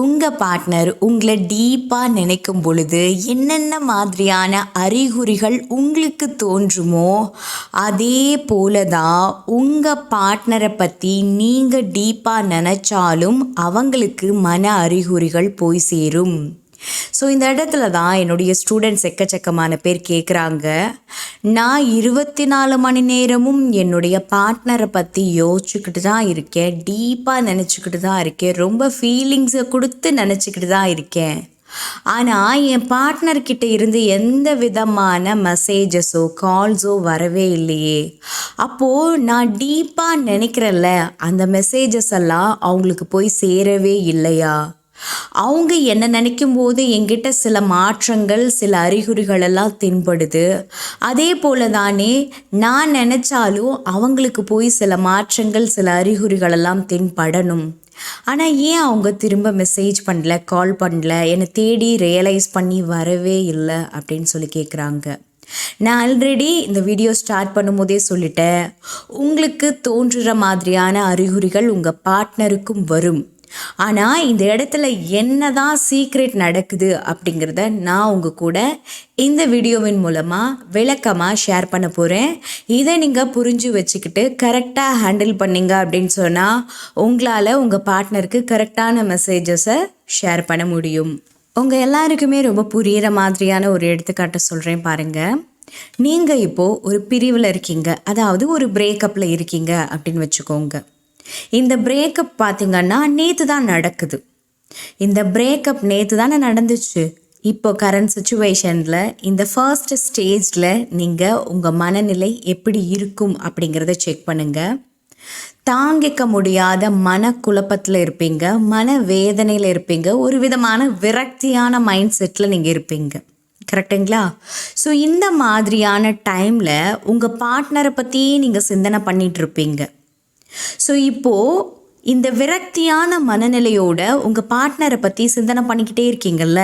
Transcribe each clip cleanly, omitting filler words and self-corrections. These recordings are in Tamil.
உங்கள் பார்ட்னர் உங்களை டீப்பாக நினைக்கும் பொழுது என்னென்ன மாதிரியான அறிகுறிகள் உங்களுக்கு தோன்றுமோ அதே போல தான் உங்கள் பார்ட்னரை பற்றி நீங்கள் டீப்பாக நினச்சாலும் அவங்களுக்கு மன அறிகுறிகள் போய் சேரும். ஸோ இந்த இடத்துல தான் என்னுடைய ஸ்டூடெண்ட்ஸ் எக்கச்சக்கமான பேர் கேட்குறாங்க, நான் 24 மணி நேரமும் என்னுடைய பார்ட்னரை பற்றி யோசிச்சுக்கிட்டு தான் இருக்கேன், டீப்பாக நினச்சிக்கிட்டு தான் இருக்கேன், ரொம்ப ஃபீலிங்ஸை கொடுத்து நினச்சிக்கிட்டு தான் இருக்கேன், ஆனால் என் பார்ட்னர்கிட்ட இருந்து எந்த விதமான மெசேஜஸோ கால்ஸோ வரவே இல்லையே, அப்போது நான் டீப்பாக நினைக்கிறேன்ல அந்த மெசேஜஸ் எல்லாம் அவங்களுக்கு போய் சேரவே இல்லையா, அவங்க என்ன நினைக்கும் போது என்கிட்ட சில மாற்றங்கள் சில அறிகுறிகள் எல்லாம் தென்படுது, அதே போல தானே நான் நினச்சாலும் அவங்களுக்கு போய் சில மாற்றங்கள் சில அறிகுறிகள் எல்லாம் தென்படணும், ஆனால் ஏன் அவங்க திரும்ப மெசேஜ் பண்ணல கால் பண்ணல என்னை தேடி ரியலைஸ் பண்ணி வரவே இல்லை அப்படின்னு சொல்லி கேட்குறாங்க. நான் ஆல்ரெடி இந்த வீடியோ ஸ்டார்ட் பண்ணும்போதே சொல்லிட்டேன், உங்களுக்கு தோன்றுற மாதிரியான அறிகுறிகள் உங்கள் பார்ட்னருக்கும் வரும். ஆனால் இந்த இடத்துல என்ன தான் சீக்ரெட் நடக்குது அப்படிங்கிறத நான் உங்கள் கூட இந்த வீடியோவின் மூலமாக விளக்கமாக ஷேர் பண்ண போகிறேன். இதை நீங்கள் புரிஞ்சு வச்சுக்கிட்டு கரெக்டாக ஹேண்டில் பண்ணிங்க அப்படின்னு சொன்னால் உங்களால் உங்கள் பார்ட்னருக்கு கரெக்டான மெசேஜஸை ஷேர் பண்ண முடியும். உங்கள் எல்லாருக்குமே ரொம்ப புரிகிற மாதிரியான ஒரு எடுத்துக்காட்டை சொல்கிறேன் பாருங்கள். நீங்கள் இப்போது ஒரு பிரிவில் இருக்கீங்க, அதாவது ஒரு பிரேக்கப்பில் இருக்கீங்க அப்படின்னு வச்சுக்கோங்க. இந்த பிரேக்கப் பார்த்திங்கன்னா நேற்று தான் நடக்குது. இந்த பிரேக்கப் நேற்று தானே நடந்துச்சு. இப்போ கரண்ட் சுச்சுவேஷனில் இந்த ஃபர்ஸ்ட் ஸ்டேஜில் நீங்கள் உங்கள் மனநிலை எப்படி இருக்கும் அப்படிங்கிறத செக் பண்ணுங்கள். தாங்கிக்க முடியாத மனக்குழப்பத்தில் இருப்பீங்க, மன வேதனையில் இருப்பீங்க, ஒரு விதமான விரக்தியான மைண்ட் செட்டில் நீங்கள் இருப்பீங்க. கரெக்டுங்களா? ஸோ இந்த மாதிரியான டைமில் உங்கள் பார்ட்னரை பற்றியே நீங்கள் சிந்தனை பண்ணிகிட்ருப்பீங்க. ஸோ இப்போது இந்த விரக்தியான மனநிலையோட உங்கள் பார்ட்னரை பற்றி சிந்தனை பண்ணிக்கிட்டே இருக்கீங்கள்ல,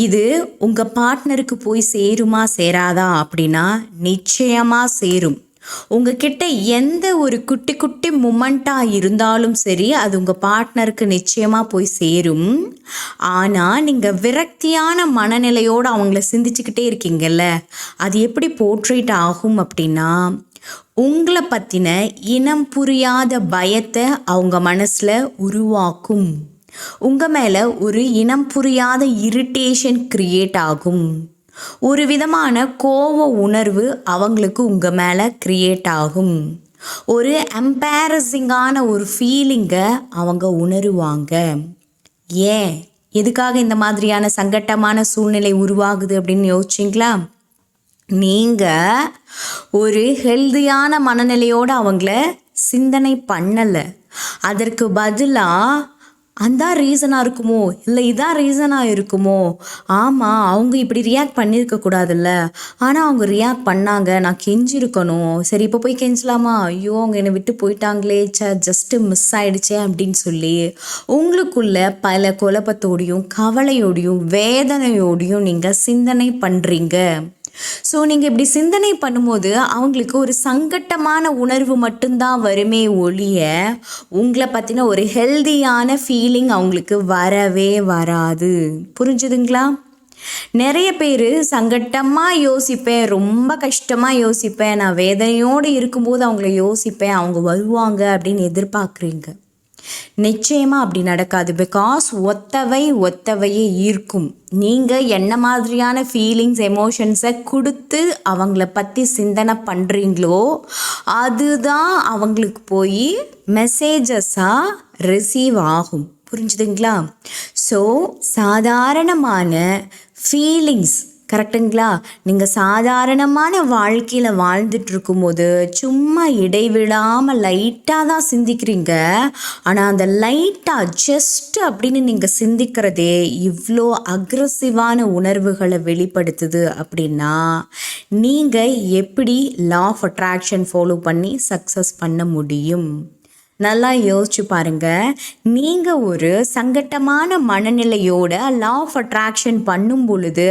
இது உங்கள் பார்ட்னருக்கு போய் சேருமா சேராதா அப்படின்னா நிச்சயமாக சேரும். உங்ககிட்ட எந்த ஒரு குட்டி குட்டி மூமெண்ட்டாக இருந்தாலும் சரி அது உங்கள் பார்ட்னருக்கு நிச்சயமாக போய் சேரும். ஆனால் நீங்கள் விரக்தியான மனநிலையோடு அவங்கள சிந்திச்சுக்கிட்டே இருக்கீங்கல்ல, அது எப்படி போர்ட்ரேட் ஆகும் அப்படின்னா உங்களை பற்றின இனம் புரியாத பயத்தை அவங்க மனசில் உருவாக்கும். உங்கள் மேலே ஒரு இனம் புரியாத இரிட்டேஷன் க்ரியேட் ஆகும். ஒரு விதமான கோப உணர்வு அவங்களுக்கு உங்கள் மேலே க்ரியேட் ஆகும். ஒரு எம்பாரசிங்கான ஒரு ஃபீலிங்கை அவங்க உணருவாங்க. ஏன் எதுக்காக இந்த மாதிரியான சங்கட்டமான சூழ்நிலை உருவாகுது அப்படின்னு யோசிச்சிங்களா? நீங்கள் ஒரு ஹெல்தியான மனநிலையோடு அவங்கள சிந்தனை பண்ணலை. அதற்கு பதிலாக அந்த ரீசனாக இருக்குமோ, இல்லை இதான் ரீசனாக இருக்குமோ, ஆமாம் அவங்க இப்படி ரியாக்ட் பண்ணியிருக்கக்கூடாதுல்ல, ஆனால் அவங்க ரியாக்ட் பண்ணாங்க, நான் கெஞ்சிருக்கணும், சரி இப்போ போய் கெஞ்சலாமா, ஐயோ அவங்க என்னை விட்டு போயிட்டாங்களே, ஜஸ்ட்டு மிஸ் ஆகிடுச்சே அப்படின்னு சொல்லி உங்களுக்குள்ள பல குழப்பத்தோடையும் கவலையோடையும் வேதனையோடையும் நீங்கள் சிந்தனை பண்ணுறீங்க. ஸோ நீங்கள் இப்படி சிந்தனை பண்ணும்போது அவங்களுக்கு ஒரு சங்கட்டமான உணர்வு மட்டும்தான் வருமே ஒழிய உங்களை பற்றின ஒரு ஹெல்தியான ஃபீலிங் அவங்களுக்கு வரவே வராது. புரிஞ்சுதுங்களா? நிறைய பேர் சங்கட்டமாக யோசிப்பேன், ரொம்ப கஷ்டமாக யோசிப்பேன், நான் வேதனையோடு இருக்கும்போது அவங்கள யோசிப்பேன், அவங்க வருவாங்க அப்படின்னு எதிர்பார்க்குறீங்க. நிச்சயமாக அப்படி நடக்காது. பிகாஸ் ஒத்தவையே ஈர்க்கும். நீங்கள் என்ன மாதிரியான ஃபீலிங்ஸ் எமோஷன்ஸை கொடுத்து அவங்கள பற்றி சிந்தனை பண்ணுறீங்களோ அதுதான் அவங்களுக்கு போய் மெசேஜஸாக ரிசீவ் ஆகும். புரிஞ்சுதுங்களா? ஸோ சாதாரணமான ஃபீலிங்ஸ், கரெக்டுங்களா? நீங்கள் சாதாரணமான வாழ்க்கையில் வாழ்ந்துட்டு இருக்கும்போது சும்மா இடைவிடாமல் லைட்டாக தான் சிந்திக்கிறீங்க. ஆனால் அந்த லைட்டாக ஜஸ்ட் அப்படின்னு நீங்கள் சிந்திக்கிறதே இவ்வளோ அக்ரெசிவான உணர்வுகளை வெளிப்படுத்துது அப்படின்னா நீங்கள் எப்படி லா ஆஃப் அட்ராக்ஷன் ஃபாலோ பண்ணி சக்ஸஸ் பண்ண முடியும்? நல்லா யோசிச்சு பாருங்கள். நீங்கள் ஒரு சங்கட்டமான மனநிலையோட லா ஆஃப் அட்ராக்ஷன் பண்ணும் பொழுது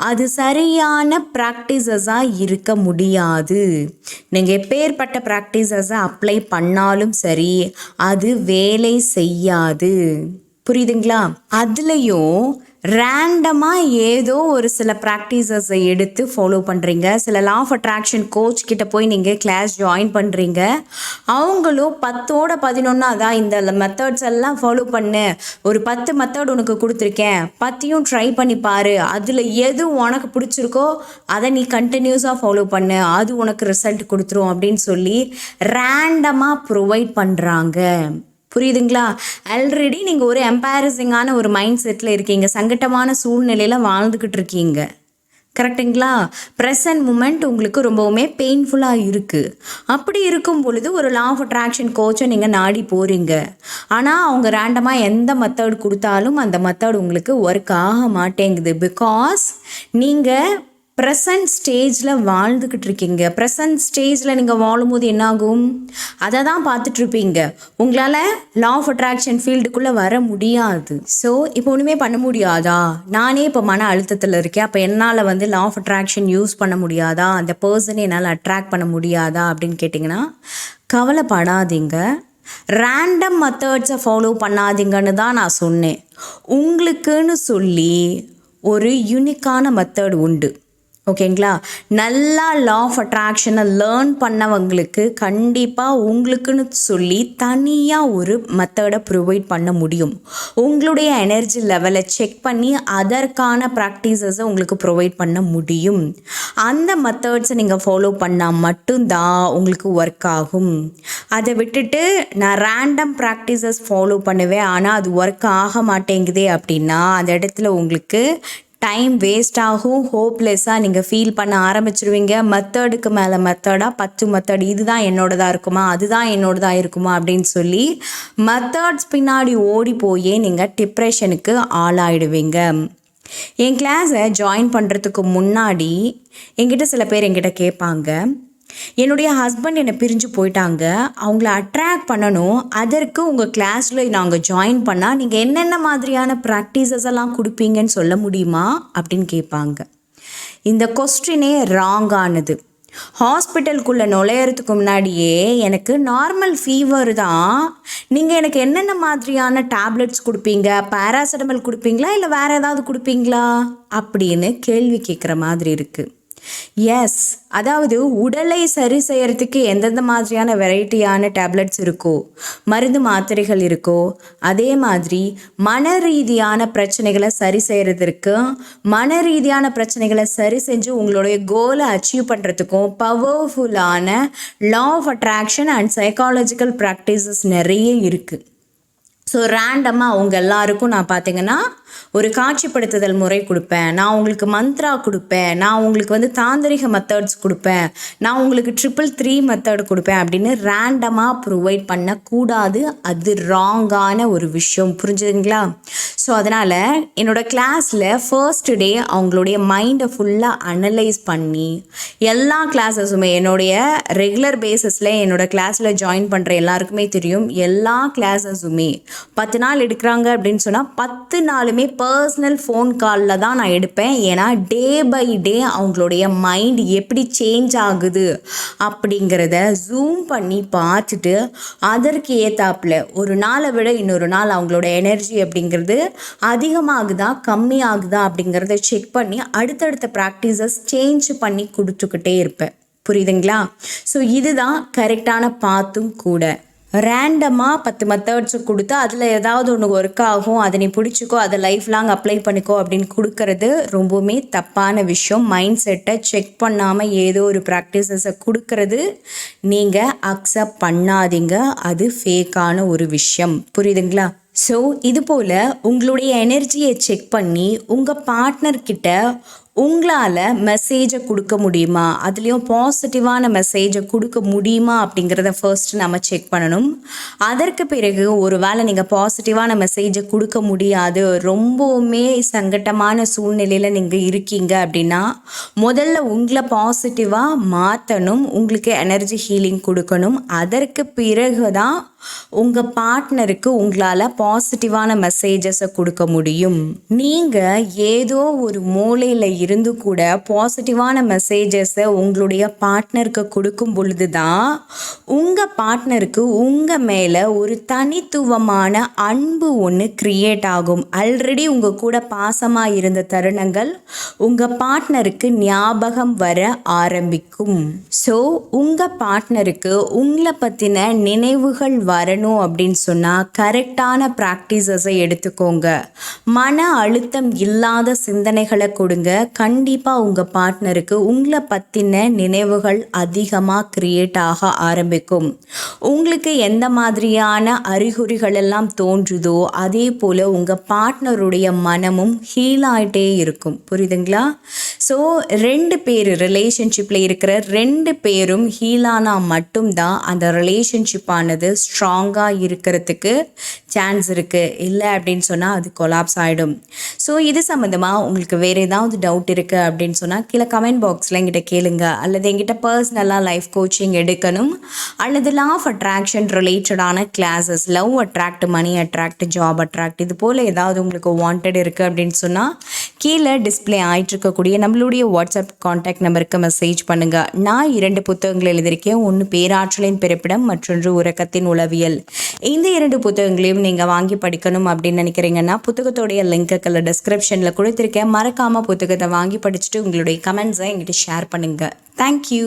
அது சரியான ப்ராக்டிசஸாக இருக்க முடியாது. நீங்கள் எப்பேற்பட்ட ப்ராக்டிசஸை அப்ளை பண்ணாலும் சரி அது வேலை செய்யாது. புரியுதுங்களா? அதுலேயும் ரேண்டமாக ஏதோ ஒரு சில ப்ராக்டிசஸை எடுத்து ஃபாலோ பண்ணுறீங்க. சில லா ஆஃப் அட்ராக்ஷன் கோச் கிட்ட போய் நீங்கள் கிளாஸ் ஜாயின் பண்ணுறீங்க. அவங்களும் 10ஓட 11 அதான் இந்த மெத்தட்ஸ் எல்லாம் ஃபாலோ பண்ணு, ஒரு 10 மெத்தட் உனக்கு கொடுத்துருக்கேன், 10யும் ட்ரை பண்ணி பாரு, அதில் எது உனக்கு பிடிச்சிருக்கோ அதை நீ கண்டினியூஸாக ஃபாலோ பண்ணு, அது உனக்கு ரிசல்ட் கொடுத்துரும் அப்படின்னு சொல்லி ரேண்டமாக ப்ரொவைட் பண்ணுறாங்க. புரியுதுங்களா? ஆல்ரெடி நீங்கள் ஒரு எம்பாரசிங்கான ஒரு மைண்ட் செட்டில் இருக்கீங்க, சங்கட்டமான சூழ்நிலையில் வாழ்ந்துக்கிட்டு இருக்கீங்க. கரெக்டுங்களா? ப்ரெசன்ட் மூமெண்ட் உங்களுக்கு ரொம்பவுமே பெயின்ஃபுல்லாக இருக்குது. அப்படி இருக்கும் பொழுது ஒரு லா ஆஃப் அட்ராக்ஷன் கோச்சை நீங்கள் நாடி போகிறீங்க. ஆனால் அவங்க ரேண்டமாக எந்த மெத்தட் கொடுத்தாலும் அந்த மெத்தட் உங்களுக்கு ஒர்க் ஆக மாட்டேங்குது. பிகாஸ் நீங்கள் ப்ரெசன்ட் ஸ்டேஜில் வாழ்ந்துக்கிட்டு இருக்கீங்க. ப்ரெசன்ட் ஸ்டேஜில் நீங்கள் வாழும்போது என்னாகும், அதை தான் பார்த்துட்ருப்பீங்க. உங்களால் லா ஆஃப் அட்ராக்ஷன் ஃபீல்டுக்குள்ளே வர முடியாது. ஸோ இப்போ ஒன்றுமே பண்ண முடியாதா, நானே இப்போ மன அழுத்தத்தில் இருக்கேன், அப்போ என்னால் வந்து லா ஆஃப் அட்ராக்ஷன் யூஸ் பண்ண முடியாதா, அந்த பர்சனை என்னால் அட்ராக்ட் பண்ண முடியாதா அப்படின்னு கேட்டிங்கன்னா கவலைப்படாதீங்க. ரேண்டம் மெத்தட்ஸை ஃபாலோ பண்ணாதீங்கன்னு தான் நான் சொன்னேன். உங்களுக்குன்னு சொல்லி ஒரு யூனிக்கான மெத்தட் உண்டு. ஓகேங்களா? நல்லா லா ஆஃப் அட்ராக்ஷனை லேர்ன் பண்ணவங்களுக்கு கண்டிப்பாக உங்களுக்குன்னு சொல்லி தனியாக ஒரு மெத்தடை ப்ரொவைட் பண்ண முடியும். உங்களுடைய எனர்ஜி லெவலை செக் பண்ணி அதற்கான ப்ராக்டிசஸை உங்களுக்கு ப்ரொவைட் பண்ண முடியும். அந்த மெத்தட்ஸை நீங்கள் ஃபாலோ பண்ணால் மட்டும்தான் உங்களுக்கு ஒர்க் ஆகும். அதை விட்டுட்டு நான் ரேண்டம் ப்ராக்டிசஸ் ஃபாலோ பண்ணுவேன் ஆனால் அது ஒர்க் ஆக மாட்டேங்குதே அப்படின்னா அந்த இடத்துல உங்களுக்கு டைம் வேஸ்ட் ஆகும். ஹோப்லெஸ்ஸாக நீங்கள் ஃபீல் பண்ண ஆரம்பிச்சிருவீங்க. மெத்தடுக்கு மேலே மெத்தடாக 10 மெத்தட், இதுதான் என்னோடதாக இருக்குமா, அதுதான் என்னோடதாக இருக்குமா அப்படின்னு சொல்லி மெத்தட்ஸ் பின்னாடி ஓடி போய் நீங்கள் டிப்ரெஷனுக்கு ஆளாயிடுவீங்க. என் கிளாஸை ஜாயின் பண்ணுறதுக்கு முன்னாடி என்கிட்ட சில பேர் என்கிட்ட கேட்பாங்க, என்னுடைய ஹஸ்பண்ட் என்னை பிரிஞ்சு போயிட்டாங்க, அவங்கள அட்ராக்ட் பண்ணணும், அதற்கு உங்கள் கிளாஸில் நாங்கள் ஜாயின் பண்ணால் நீங்கள் என்னென்ன மாதிரியான ப்ராக்டிசஸ் எல்லாம் கொடுப்பீங்கன்னு சொல்ல முடியுமா அப்படின்னு கேட்பாங்க. இந்த கொஸ்டினே ராங்கானது. ஹாஸ்பிட்டலுக்குள்ளே நுழையிறதுக்கு முன்னாடியே எனக்கு நார்மல் ஃபீவர் தான், நீங்கள் எனக்கு என்னென்ன மாதிரியான டேப்லெட்ஸ் கொடுப்பீங்க, பேராசிட்டமல் கொடுப்பீங்களா இல்லை வேறு ஏதாவது கொடுப்பீங்களா அப்படின்னு கேள்வி கேட்குற மாதிரி இருக்குது. எஸ், அதாவது உடலை சரி செய்யறதுக்கு எந்தெந்த மாதிரியான வெரைட்டியான டேப்லெட்ஸ் இருக்கோ, மருந்து மாத்திரைகள் இருக்கோ, அதே மாதிரி மன ரீதியான பிரச்சனைகளை சரி செய்கிறதுக்கு, மன ரீதியான பிரச்சனைகளை சரி செஞ்சு உங்களுடைய கோலை அச்சீவ் பண்ணுறதுக்கும் பவர்ஃபுல்லான law of attraction and psychological practices நிறைய இருக்குது. ஸோ ரேண்டமாக அவங்க எல்லாருக்கும் நான் பார்த்தீங்கன்னா ஒரு காட்சிப்படுத்துதல் முறை கொடுப்பேன், நான் உங்களுக்கு மந்த்ரா கொடுப்பேன், நான் உங்களுக்கு வந்து தாந்திரிக மெத்தட்ஸ் கொடுப்பேன், நான் உங்களுக்கு 333 மெத்தட் கொடுப்பேன் அப்படின்னு ரேண்டமாக ப்ரொவைட் பண்ணக்கூடாது. அது ராங்கான ஒரு விஷயம். புரிஞ்சுதுங்களா? ஸோ அதனால் என்னோடய கிளாஸில் ஃபர்ஸ்ட் டே அவங்களுடைய மைண்டை ஃபுல்லாக அனலைஸ் பண்ணி எல்லா கிளாஸஸுமே என்னுடைய ரெகுலர் பேசிஸில் என்னோடய கிளாஸில் ஜாயின் பண்ணுற எல்லாருக்குமே தெரியும், எல்லா கிளாஸஸுமே 10 நாள் எடுக்கிறாங்க அப்படின்னு சொன்னால் 10 நாளுமே பர்சனல் ஃபோன் காலில் தான் நான் எடுப்பேன். ஏன்னா டே பை டே அவங்களுடைய மைண்ட் எப்படி சேஞ்ச் ஆகுது அப்படிங்கிறத ஜூம் பண்ணி பார்த்துட்டு அதற்கு ஏற்றாப்புல ஒரு நாளை விட இன்னொரு நாள் அவங்களோட எனர்ஜி அப்படிங்கிறது அதிகமாகுதா கம்மியாகுதா அப்படிங்கிறத செக் பண்ணி அடுத்தடுத்த ப்ராக்டிசஸ் சேஞ்ச் பண்ணி கொடுத்துக்கிட்டே இருப்பேன். புரியுதுங்களா? ஸோ இதுதான் கரெக்டான பாத்தும் கூட. ரேண்டமாக 10 மெத்தட்ஸு கொடுத்து அதில் ஏதாவது ஒன்று ஒர்க் ஆகும், அதை நீ பிடிச்சிக்கோ, அதை லைஃப் லாங் அப்ளை பண்ணிக்கோ அப்படின்னு கொடுக்கறது ரொம்பவுமே தப்பான விஷயம். மைண்ட் செட்டை செக் பண்ணாமல் ஏதோ ஒரு ப்ராக்டிசஸை கொடுக்கறது நீங்கள் அக்செப்ட் பண்ணாதீங்க. அது ஃபேக்கான ஒரு விஷயம். புரியுதுங்களா? ஸோ இது போல் உங்களுடைய எனர்ஜியை செக் பண்ணி உங்கள் பார்ட்னர்கிட்ட உங்களால் மெசேஜை கொடுக்க முடியுமா, அதுலேயும் பாசிட்டிவான மெசேஜை கொடுக்க முடியுமா அப்படிங்கிறத ஃபர்ஸ்ட் நம்ம செக் பண்ணணும். அதற்கு பிறகு ஒரு வேளை நீங்கள் பாசிட்டிவான மெசேஜை கொடுக்க முடியாது, ரொம்பவுமே சங்கட்டமான சூழ்நிலையில் நீங்கள் இருக்கீங்க அப்படின்னா முதல்ல உங்களை பாசிட்டிவாக மாற்றணும், உங்களுக்கு எனர்ஜி ஹீலிங் கொடுக்கணும். அதற்கு பிறகு தான் உங்கள் பார்ட்னருக்கு உங்களால் பாசிட்டிவான மெசேஜஸை கொடுக்க முடியும். நீங்கள் ஏதோ ஒரு மூலையில் இருந்து கூட பாசிட்டிவான மெசேஜஸை உங்களுடைய பார்ட்னருக்கு கொடுக்கும் பொழுது தான் உங்கள் பார்ட்னருக்கு உங்கள் மேலே ஒரு தனித்துவமான அன்பு ஒன்று கிரியேட் ஆகும். ஆல்ரெடி உங்கள் கூட பாசமாக இருந்த தருணங்கள் உங்கள் பார்ட்னருக்கு ஞாபகம் வர ஆரம்பிக்கும். ஸோ உங்கள் பார்ட்னருக்கு உங்களை பற்றின நினைவுகள் வரணும் அப்படின்னு சொன்னால் கரெக்டான ப்ராக்டிசஸை எடுத்துக்கோங்க. மன அழுத்தம் இல்லாத சிந்தனைகளை கொடுங்க. கண்டிப்பாக உங்கள் பார்ட்னருக்கு உங்களை பற்றின நினைவுகள் அதிகமாக கிரியேட் ஆக ஆரம்பிக்கும். உங்களுக்கு எந்த மாதிரியான அறிகுறிகள் எல்லாம் தோன்றுதோ அதே போல் உங்கள் பார்ட்னருடைய மனமும் ஹீல் ஆகிட்டே இருக்கும். புரியுதுங்களா? ஸோ 2 பேர் ரிலேஷன்ஷிப்பில் இருக்கிற 2 பேரும் ஹீலானா மட்டும்தான் அந்த ரிலேஷன்ஷிப்பானது ஸ்ட்ராங்காக இருக்கிறதுக்கு சான்ஸ் இருக்குது. இல்லை அப்படின்னு சொன்னால் அது கொலாப்ஸ் ஆகிடும். ஸோ இது சம்மந்தமாக உங்களுக்கு வேறு ஏதாவது டவுட் இருக்குது அப்படின்னு சொன்னால் கீழே கமெண்ட் பாக்ஸில் எங்கிட்ட கேளுங்க. அல்லது எங்கிட்ட பர்சனலாக லைஃப் கோச்சிங் எடுக்கணும் அல்லது லா ஆஃப் அட்ராக்ஷன் ரிலேட்டடான classes, love attract, money attract, job attract, இது போல் ஏதாவது உங்களுக்கு வாண்டட் இருக்குது அப்படின்னு சொன்னால் கீழே டிஸ்பிளே ஆகிட்டுருக்கக்கூடிய நம்மளுடைய வாட்ஸ்அப் கான்டாக்ட் நம்பருக்கு மெசேஜ் பண்ணுங்கள். நான் 2 புத்தகங்கள் எழுதியிருக்கேன். ஒன்று பேராற்றலின் பிறப்பிடம், மற்றொன்று உறக்கத்தின் உளவியல். இந்த 2 புத்தகங்களையும் நீங்கள் வாங்கி படிக்கணும் அப்படின்னு நினைக்கிறீங்கன்னா புத்தகத்தோடைய லிங்க்குகளை டிஸ்கிரிப்ஷனில் கொடுத்துருக்கேன். மறக்காமல் புத்தகத்தை வாங்கி படிச்சுட்டு உங்களுடைய கமெண்ட்ஸை எங்கிட்ட ஷேர் பண்ணுங்கள். தேங்க்யூ.